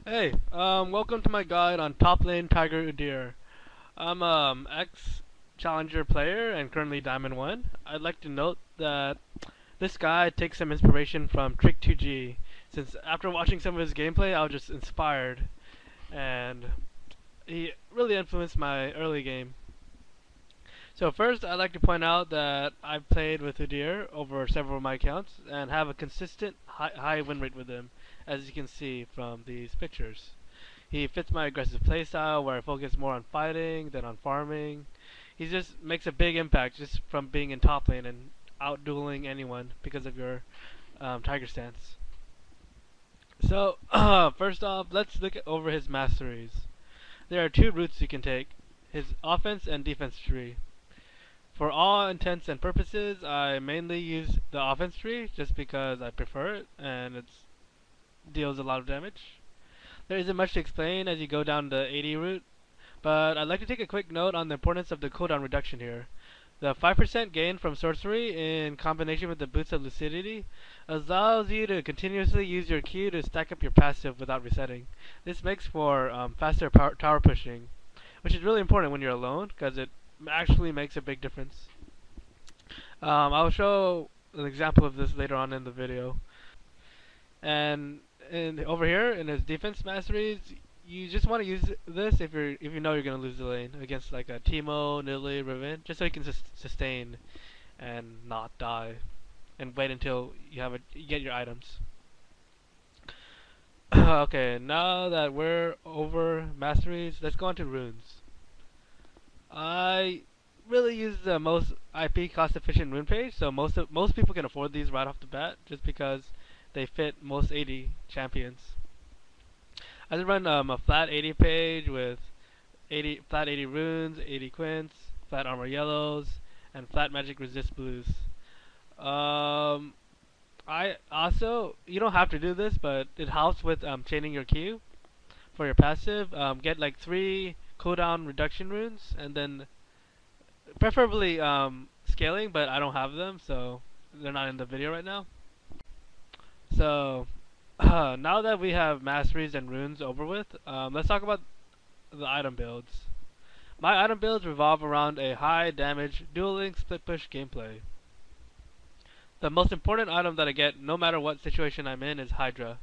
Hey, welcome to my guide on top lane Tiger Udyr. I'm ex-challenger player and currently Diamond 1. I'd like to note that this guy takes some inspiration from Trick 2G, since after watching some of his gameplay I was just inspired, and he really influenced my early game. So first I'd like to point out that I've played with Udyr over several of my accounts and have a consistent high win rate with him, as you can see from these pictures. He fits my aggressive playstyle where I focus more on fighting than on farming. He just makes a big impact just from being in top lane and out-dueling anyone because of your Tiger stance. So, first off, let's look over his masteries. There are two routes you can take, his offense and defense tree. For all intents and purposes, I mainly use the offense tree just because I prefer it and it deals a lot of damage. There isn't much to explain as you go down the 80 route, but I'd like to take a quick note on the importance of the cooldown reduction here. The 5% gain from sorcery in combination with the boots of lucidity allows you to continuously use your Q to stack up your passive without resetting. This makes for faster tower pushing, which is really important when you're alone because it actually makes a big difference. I'll show an example of this later on in the video. And over here in his defense masteries, you just want to use this if you know you're gonna lose the lane against like a Teemo, Nidalee, Riven, just so you can sustain and not die, and wait until you get your items. Okay, now that we're over masteries, let's go on to runes. I really use the most IP cost efficient rune page, so most people can afford these right off the bat, just because they fit most 80 champions. I just run a flat 80 page with flat 80 runes, 80 quints, flat armor yellows, and flat magic resist blues. I also, you don't have to do this, but it helps with chaining your Q for your passive. Get like 3 cooldown reduction runes, and then preferably scaling, but I don't have them, so they're not in the video right now. So, now that we have masteries and runes over with, let's talk about the item builds. My item builds revolve around a high damage dueling split push gameplay. The most important item that I get no matter what situation I'm in is Hydra.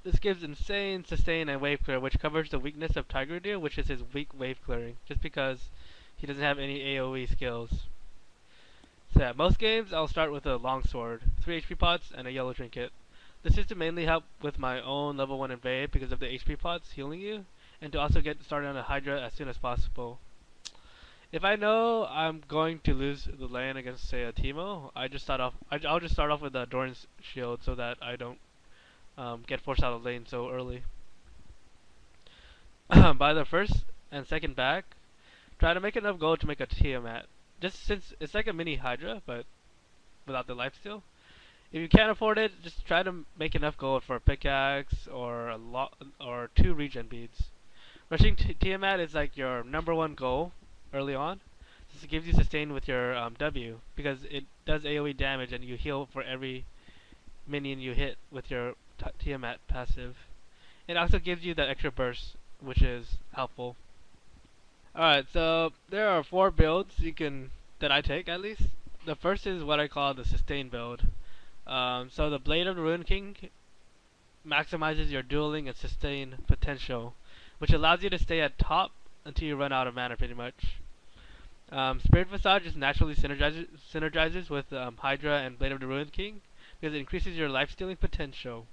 This gives insane sustain and wave clear, which covers the weakness of Tiger Udyr, which is his weak wave clearing, just because he doesn't have any AoE skills. So yeah, most games I'll start with a longsword, 3 HP pots, and a yellow trinket. This is to mainly help with my own level 1 invade because of the HP pots healing you, and to also get started on a Hydra as soon as possible. If I know I'm going to lose the lane against, say, a Teemo, I'll just start off with a Doran's shield so that I don't get forced out of lane so early. By the first and second back, try to make enough gold to make a Tiamat. Just since it's like a mini Hydra, but without the lifesteal. If you can't afford it, just try to make enough gold for a pickaxe or or 2 regen beads. Rushing Tiamat is like your #1 goal early on. This gives you sustain with your W because it does AoE damage and you heal for every minion you hit with your Tiamat passive. It also gives you that extra burst, which is helpful. Alright, so there are 4 builds that I take at least. The first is what I call the sustain build. So the Blade of the Ruin King maximizes your dueling and sustain potential, which allows you to stay at top until you run out of mana pretty much. Spirit Facade just naturally synergizes with Hydra and Blade of the Ruin King because it increases your life stealing potential.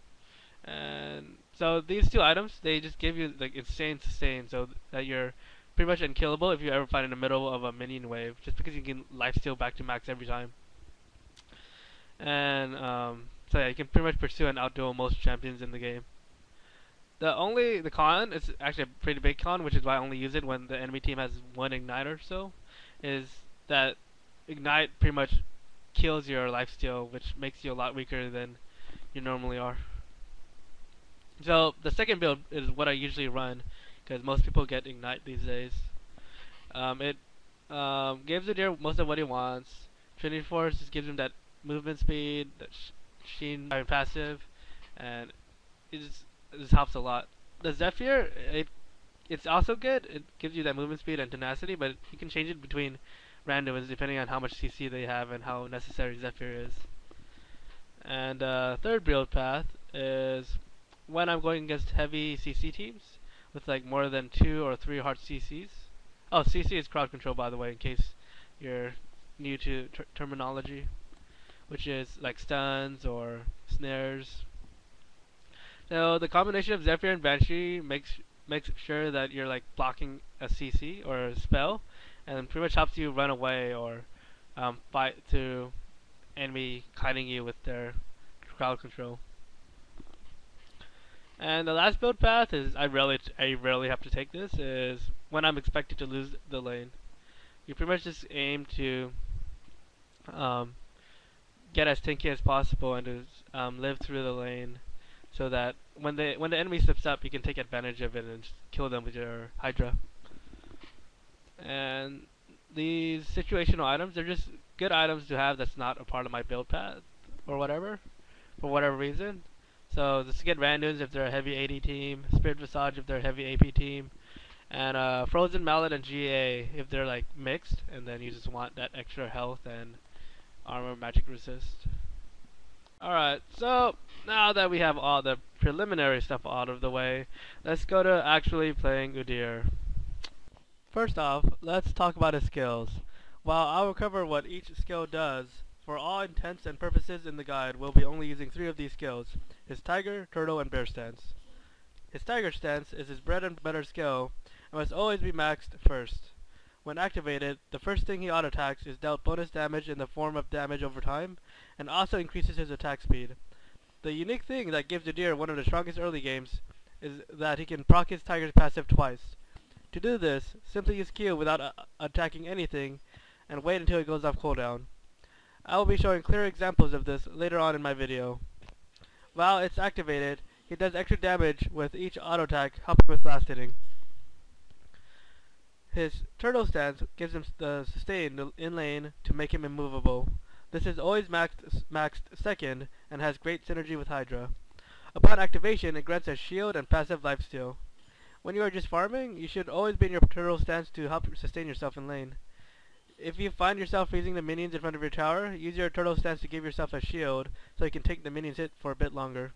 And so these 2 items, they just give you like insane sustain so that you're pretty much unkillable if you ever find in the middle of a minion wave, just because you can life steal back to max every time. And so yeah, you can pretty much pursue and outduel most champions in the game. The con, it's actually a pretty big con, which is why I only use it when the enemy team has 1 ignite or so, is that ignite pretty much kills your lifesteal, which makes you a lot weaker than you normally are. So the second build is what I usually run, because most people get ignite these days. It gives Udyr most of what he wants. Trinity Force just gives him that movement speed, that Sheen passive, and it just helps a lot. the Zephyr, it's also good. It gives you that movement speed and tenacity, but you can change it between randoms depending on how much CC they have and how necessary Zephyr is. And third build path is when I'm going against heavy CC teams with like more than 2 or 3 hard CCs. Oh, CC is crowd control, by the way, in case you're new to terminology, which is like stuns or snares. So the combination of Zephyr and Banshee makes sure that you're like blocking a CC or a spell, and pretty much helps you run away or fight through enemy kiting you with their crowd control. And the last build path is I rarely have to take this, is when I'm expected to lose the lane. You pretty much just aim to get as tanky as possible and to live through the lane, so that when the enemy slips up, you can take advantage of it and just kill them with your Hydra. And these situational items, they're just good items to have that's not a part of my build path or whatever, for whatever reason. So just get randoms if they're a heavy AD team, Spirit Visage if they're a heavy AP team, and Frozen Mallet and GA if they're like mixed, and then you just want that extra health and armor magic resist. Alright, so now that we have all the preliminary stuff out of the way, let's go to actually playing Udyr. First off, let's talk about his skills. While I will cover what each skill does, for all intents and purposes in the guide, we'll be only using 3 of these skills: his Tiger, Turtle, and Bear stance. His Tiger stance is his bread and butter skill, and must always be maxed first. When activated, the first thing he auto-attacks is dealt bonus damage in the form of damage over time, and also increases his attack speed. The unique thing that gives Udyr one of the strongest early games is that he can proc his Tiger's passive twice. To do this, simply use Q without attacking anything, and wait until it goes off cooldown. I will be showing clear examples of this later on in my video. While it's activated, he does extra damage with each auto attack, helping with last hitting. His Turtle stance gives him the sustain in lane to make him immovable. This is always maxed second, and has great synergy with Hydra. Upon activation, it grants a shield and passive lifesteal. When you are just farming, you should always be in your Turtle stance to help sustain yourself in lane. If you find yourself freezing the minions in front of your tower, use your Turtle stance to give yourself a shield, so you can take the minions hit for a bit longer.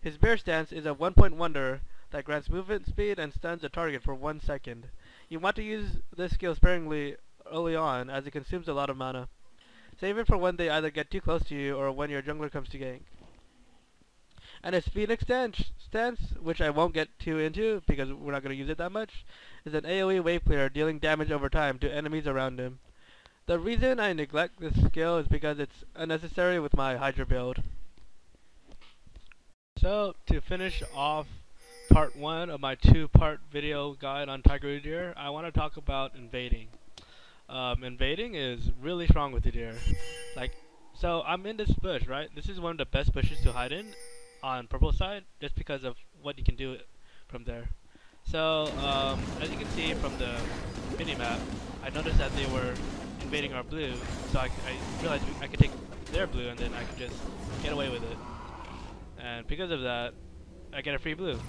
His Bear stance is a 1-point wonder that grants movement speed and stuns a target for 1 second. You want to use this skill sparingly early on, as it consumes a lot of mana. Save it for when they either get too close to you or when your jungler comes to gank. And his Phoenix stance, which I won't get too into because we're not going to use it that much, is an AoE wave clear dealing damage over time to enemies around him. The reason I neglect this skill is because it's unnecessary with my Hydra build. So, to finish off part 1 of my 2-part video guide on Tiger Udyr, I want to talk about invading. Invading is really strong with Udyr. So I'm in this bush, right? This is one of the best bushes to hide in on purple side, just because of what you can do from there. So, as you can see from the minimap, I noticed that they were invading our blue, so I realized I could take their blue and then I could just get away with it. And because of that, I get a free blue.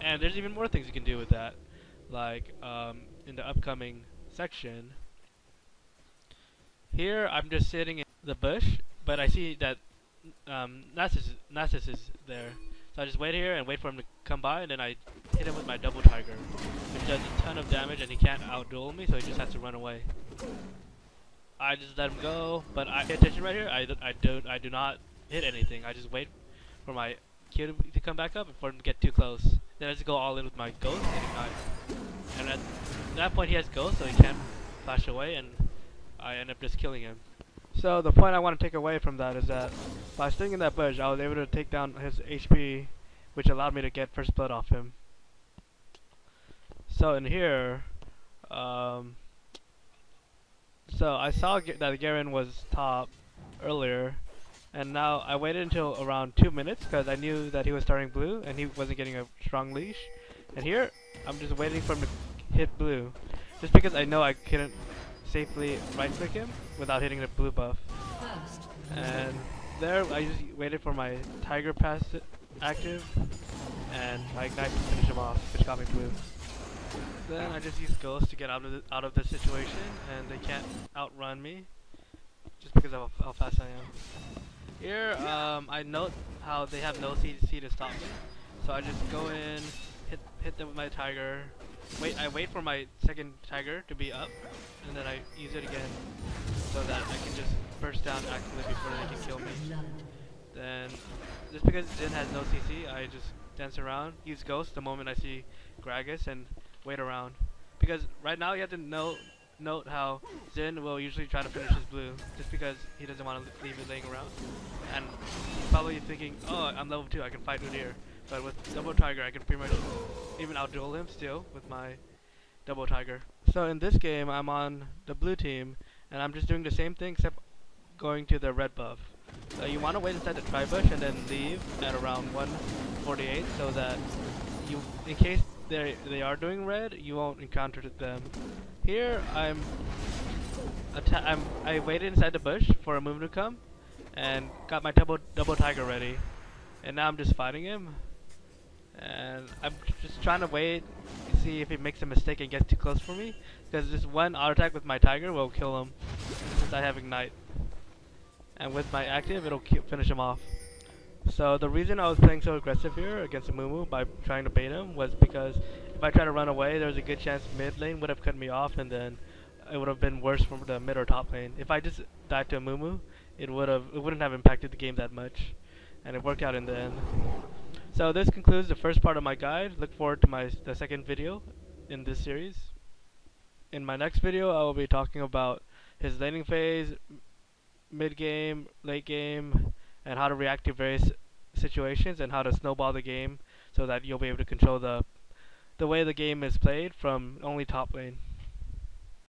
And there's even more things you can do with that, like in the upcoming section. Here I'm just sitting in the bush, but I see that Nasus is there. So I just wait here and wait for him to come by, and then I hit him with my double tiger, which does a ton of damage, and he can't outduel me, so he just has to run away. I just let him go, but I pay attention right here. I do not hit anything. I just wait for my Q to come back up and for him to get too close. Then I just go all in with my ghost and ignite. And at that point he has ghost, so he can't flash away, and I end up just killing him. So the point I want to take away from that is that by staying in that bush, I was able to take down his HP, which allowed me to get first blood off him. So in here, so I saw that Garen was top earlier, and now I waited until around 2 minutes because I knew that he was starting blue and he wasn't getting a strong leash. And here, I'm just waiting for him to hit blue, just because I know I couldn't safely right click him without hitting the blue buff. And there I just waited for my tiger pass active, and I ignite to finish him off, which got me blue. Then I just use Ghost to get out of this situation, and they can't outrun me just because of how fast I am. Here, I note how they have no CC to stop me, so I just go in, hit them with my Tiger. I wait for my second Tiger to be up, and then I use it again so that I can just burst down actively before they can kill me. Then, just because Jin has no CC, I just dance around, use Ghost the moment I see Gragas, and wait around. Because right now you have to note how Jin will usually try to finish his blue, just because he doesn't want to leave it laying around. And he's probably thinking, oh, I'm level 2, I can fight Udyr. But with Double Tiger, I can pretty much even outduel him still with my Double Tiger. So in this game, I'm on the blue team, and I'm just doing the same thing except going to the red buff. So you want to wait inside the tri-bush and then leave at around 148 so that you, in case they are doing red, you won't encounter them. Here I waited inside the bush for a move to come and got my double tiger ready, and now I'm just fighting him, and I'm just trying to wait to see if he makes a mistake and gets too close for me, because just one auto attack with my tiger will kill him since I have ignite, and with my active it'll finish him off. So the reason I was playing so aggressive here against Mumu by trying to bait him was because if I tried to run away, there's a good chance mid lane would have cut me off, and then it would have been worse for the mid or top lane. If I just died to Mumu, it wouldn't have impacted the game that much, and it worked out in the end. So this concludes the first part of my guide. Look forward to the second video in this series. In my next video, I will be talking about his laning phase, mid game, late game, and how to react to various situations, and how to snowball the game so that you'll be able to control the way the game is played from only top lane.